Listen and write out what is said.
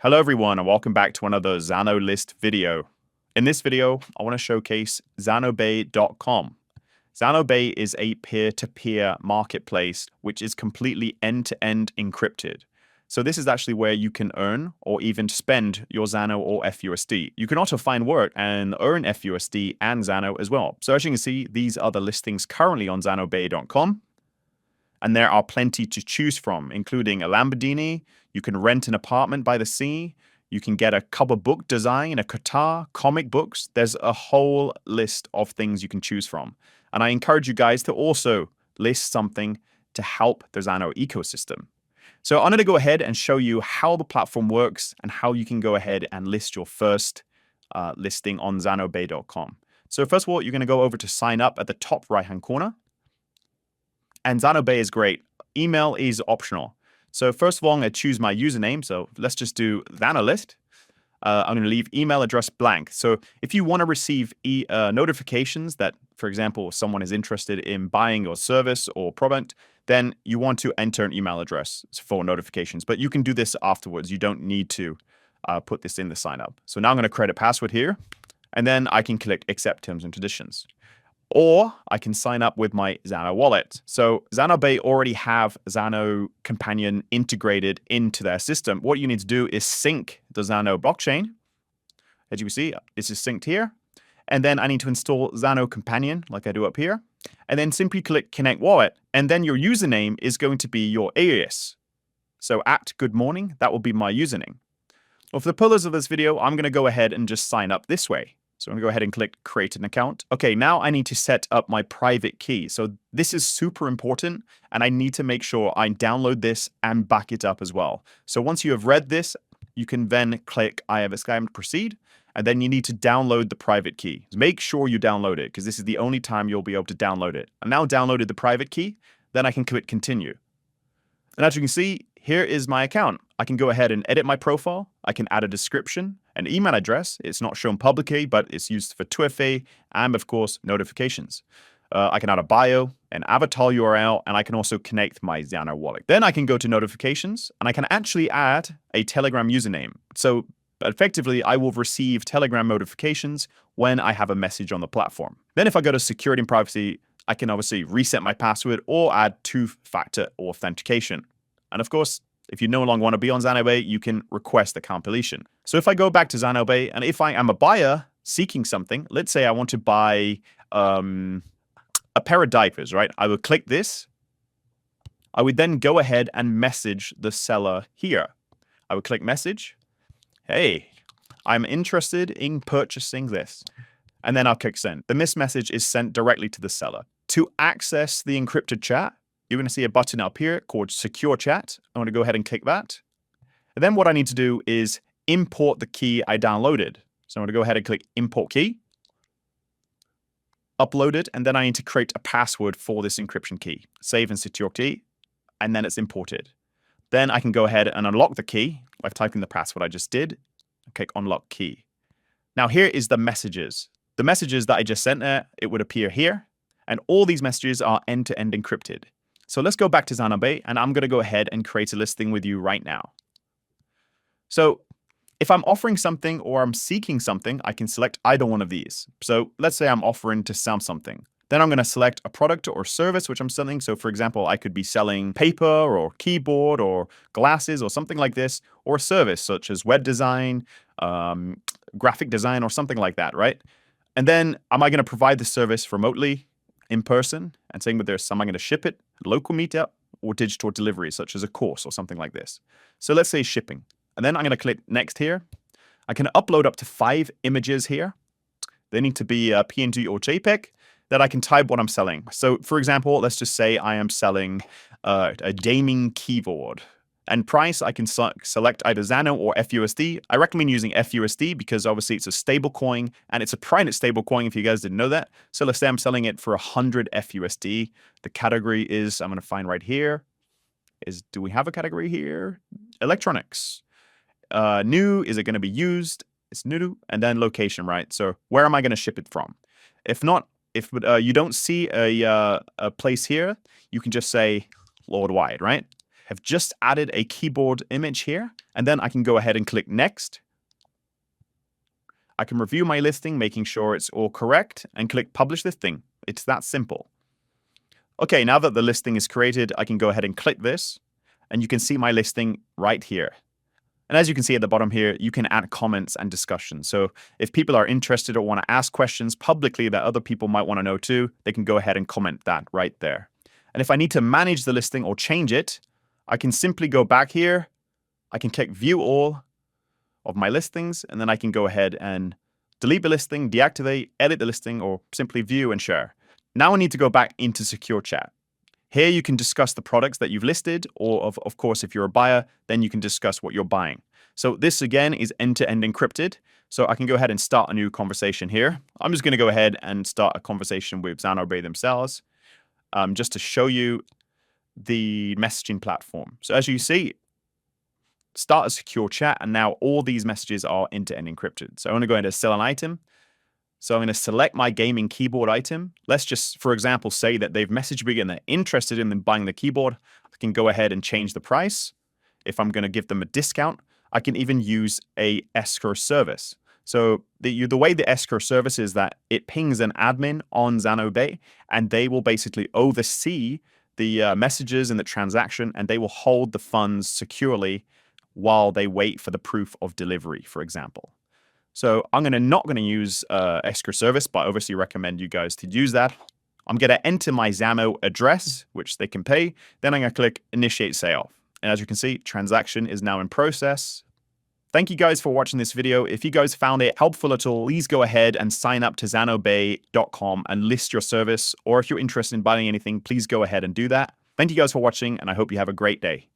Hello everyone and welcome back to another Zano list video. In this video, I want to showcase ZanoBay.com. ZanoBay is a peer-to-peer marketplace which is completely end-to-end encrypted. So this is actually where you can earn or even spend your Zano or FUSD. You can also find work and earn FUSD and Zano as well. So as you can see, these are the listings currently on ZanoBay.com. And there are plenty to choose from, including a Lamborghini. You can rent an apartment by the sea. You can get a cover book design, a guitar, comic books. There's a whole list of things you can choose from. And I encourage you guys to also list something to help the Zano ecosystem. So I'm going to go ahead and show you how the platform works and how you can go ahead and list your first listing on ZanoBay.com. So first of all, you're going to go over to sign up at the top right-hand corner. And ZanoBay is great. Email is optional. So first of all, I'm going to choose my username. So let's just do ZanoList. I'm going to leave email address blank. So if you want to receive notifications that, for example, someone is interested in buying your service or product, then you want to enter an email address for notifications. But you can do this afterwards. You don't need to put this in the sign up. So now I'm going to create a password here, and then I can click accept terms and conditions. Or I can sign up with my Zano wallet. So ZanoBay already have Zano Companion integrated into their system. What you need to do is sync the Zano blockchain. As you can see, this is synced here. And then I need to install Zano Companion, like I do up here. And then simply click Connect Wallet. And then your username is going to be your alias. So @goodmorning, that will be my username. Well, for the purpose of this video, I'm going to go ahead and just sign up this way. So I'm going to go ahead and click create an account. Okay, now I need to set up my private key. So this is super important and I need to make sure I download this and back it up as well. So once you have read this, you can then click I have scanned proceed, and then you need to download the private key. Make sure you download it because this is the only time you'll be able to download it. I now downloaded the private key, then I can click continue. And as you can see, here is my account. I can go ahead and edit my profile. I can add a description, an email address. It's not shown publicly, but it's used for 2FA and, of course, notifications. I can add a bio, an avatar URL, and I can also connect my Zano wallet. Then I can go to notifications, and I can actually add a Telegram username. So effectively, I will receive Telegram notifications when I have a message on the platform. Then if I go to security and privacy, I can obviously reset my password or add two-factor authentication. And of course, if you no longer want to be on ZanoBay, you can request a compilation. So if I go back to ZanoBay, and if I am a buyer seeking something, let's say I want to buy a pair of diapers, right? I would click this. I would then go ahead and message the seller here. I would click message. Hey, I'm interested in purchasing this. And then I'll click send. The message is sent directly to the seller. To access the encrypted chat, you're going to see a button up here called Secure Chat. I want to go ahead and click that. And then what I need to do is import the key I downloaded. So I'm going to go ahead and click Import Key, upload it, and then I need to create a password for this encryption key. Save and secure key, and then it's imported. Then I can go ahead and unlock the key by typing the password I just did, and click Unlock Key. Now here is the messages. The messages that I just sent there, it would appear here, and all these messages are end-to-end encrypted. So let's go back to ZanoBay, and I'm going to go ahead and create a listing with you right now. So if I'm offering something or I'm seeking something, I can select either one of these. So let's say I'm offering to sell something. Then I'm going to select a product or service which I'm selling. So for example, I could be selling paper or keyboard or glasses or something like this, or a service such as web design, graphic design, or something like that, right? And then am I going to provide the service remotely, in person, and saying with this, am I going to ship it, local meetup, or digital delivery, such as a course or something like this? So let's say shipping. And then I'm going to click next here. I can upload up to 5 images here. They need to be PNG or JPEG that I can type what I'm selling. So for example, let's just say I am selling a gaming keyboard. And price, I can select either Zano or FUSD. I recommend using FUSD because obviously it's a stable coin and it's a private stable coin if you guys didn't know that. So let's say I'm selling it for 100 FUSD. The category is, I'm going to find right here, do we have a category here? Electronics. New, is it going to be used? It's new. And then location, right? So where am I going to ship it from? If not, if you don't see a place here, you can just say worldwide, right? have just added a keyboard image here, and then I can go ahead and click next. I can review my listing, making sure it's all correct, and click publish listing. It's that simple. Okay, now that the listing is created, I can go ahead and click this, and you can see my listing right here. And as you can see at the bottom here, you can add comments and discussion. So if people are interested or want to ask questions publicly that other people might want to know too, they can go ahead and comment that right there. And if I need to manage the listing or change it, I can simply go back here. I can click view all of my listings, and then I can go ahead and delete the listing, deactivate, edit the listing, or simply view and share. Now I need to go back into secure chat. Here you can discuss the products that you've listed, or of course, if you're a buyer, then you can discuss what you're buying. So this again is end-to-end encrypted. So I can go ahead and start a new conversation here. I'm just going to go ahead and start a conversation with ZanoBay themselves, just to show you the messaging platform. So as you see, start a secure chat, and now all these messages are end-to-end encrypted. So I'm going to go ahead and sell an item. So I'm going to select my gaming keyboard item. Let's just, for example, say that they've messaged me and they're interested in buying the keyboard. I can go ahead and change the price. If I'm going to give them a discount, I can even use a escrow service. So the way the escrow service is that it pings an admin on ZanoBay, and they will basically oversee the messages and the transaction, and they will hold the funds securely while they wait for the proof of delivery, for example. So I'm not going to use escrow service, but I obviously recommend you guys to use that. I'm going to enter my Zano address, which they can pay. Then I'm going to click initiate sale. And as you can see, transaction is now in process. Thank you guys for watching this video. If you guys found it helpful at all, please go ahead and sign up to ZanoBay.com and list your service. Or if you're interested in buying anything, please go ahead and do that. Thank you guys for watching, and I hope you have a great day.